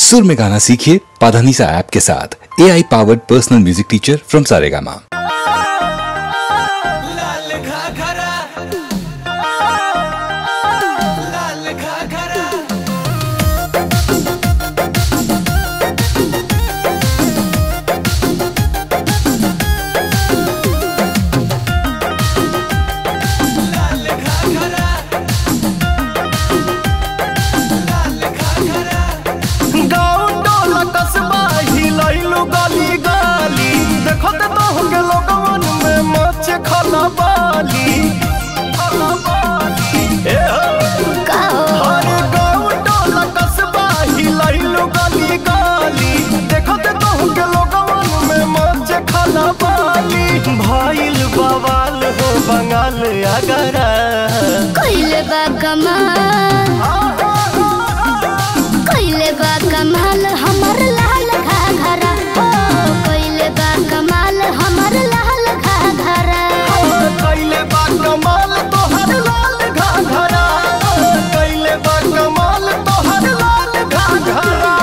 सुर में गाना सीखिए पाधानीसा ऐप के साथ। AI powered personal music teacher from Saregama. भाईल बवाल हो बंगाल अगरा कइले बा कमाल हमर लाल घाघरा हो कइले बा कमाल हमर लाल घाघरा कइले बा कमाल तोहर लाल घाघरा कइले बा कमाल तोहर लाल घाघरा।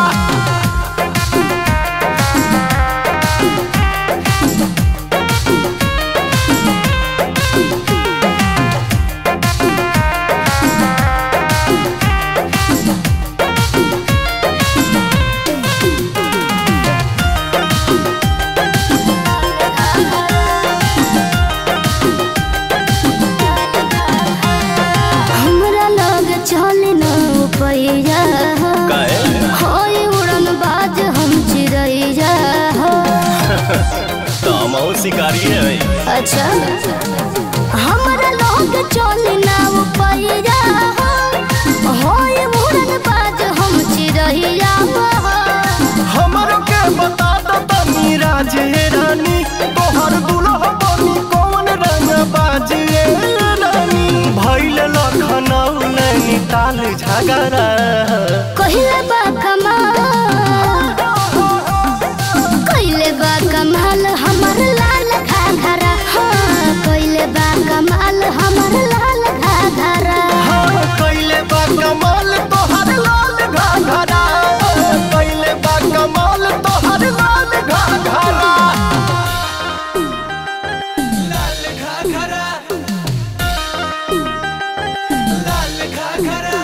शिकारी है अच्छा हमरा लोग चोली ना पैया होय मुरन बाज हम चिरैया हमरो के बता दो तनी राजे रानी तोहर दुल्हा बनी कौन रंग बाजे रानी भइल लखनऊ नैनीताल झगड़ा कहिले बा कमाल कहिले बा कमाल हमर लाल घाघरा हाँ कइले बा कमाल हमर लाल घाघरा हाँ कइले बा कमाल तोहर लाल घाघरा कइले बा कमाल तोहर लाल घाघरा। लाल घाघरा लाल घाघरा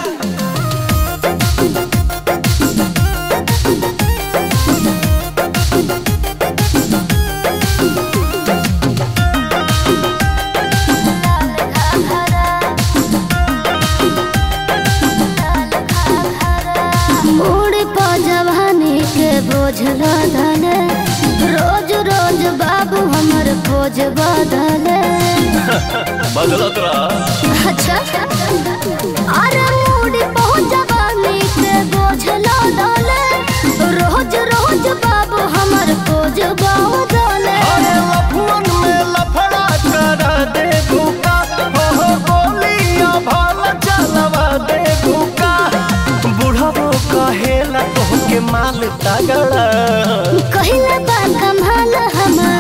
बोझ बदले रोज रोज बाबू हमर बोझ बदले बदलत रहा अच्छा अरे मूडी पहुंच जवानी के बोझ लदले रोज रोज बाबू हमर बोझ बदले अरे लफुन में लफड़ा करा दे भूका हो गोलियां भाल चलवा दे भूका बुढ़ाबो कहेला तोहके माल तगड़ा कहिले बा कमाल हमर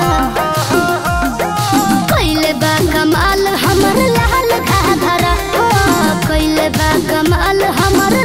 कहिले बा कमाल हमर लाल घाघरा कहिले बा कमाल हमर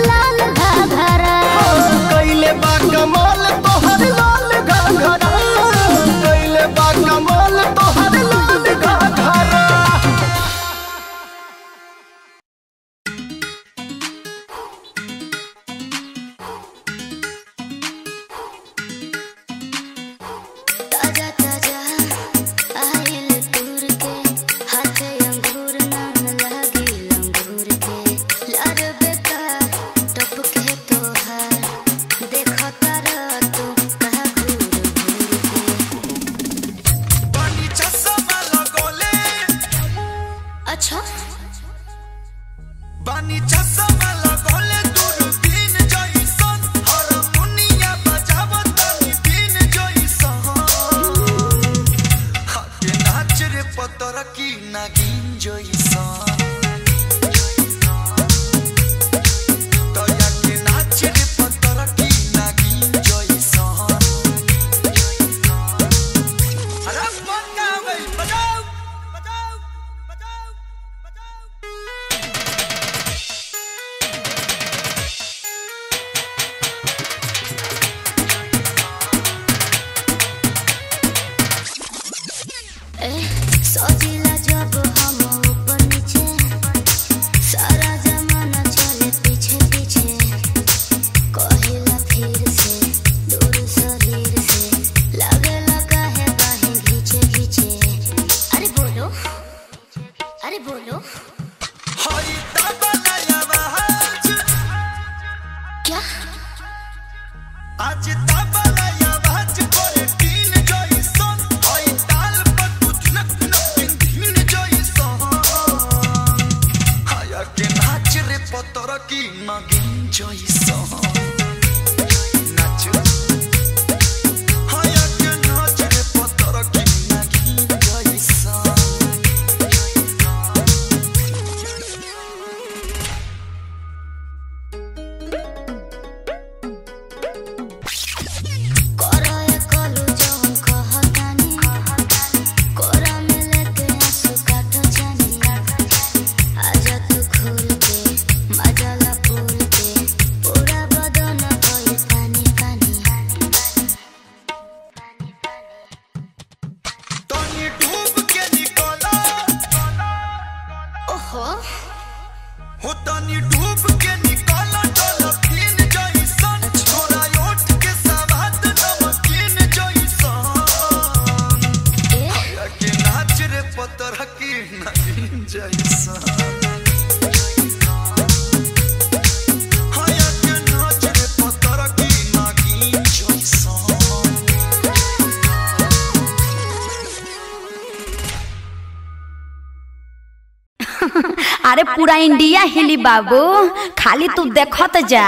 आज तबला आवाज करे तीन जइसन ओइ ताल पर कुछ नक दिन जइसन हाया के नाच रे पतर की नगिन जइसन नाच हाया के नाच रे पतर की नगिन जइसन हो तनी डूब के निकाला डॉल्फिन जइसन छोरा ओठ के सवाद नमकीन जइसन हाया के नाच रे पतर की नगिन जइसन हाया के नाच रे पतर की नगिन जइसन अरे पूरा इंडिया हिली बाबू, खाली तू देखत जा।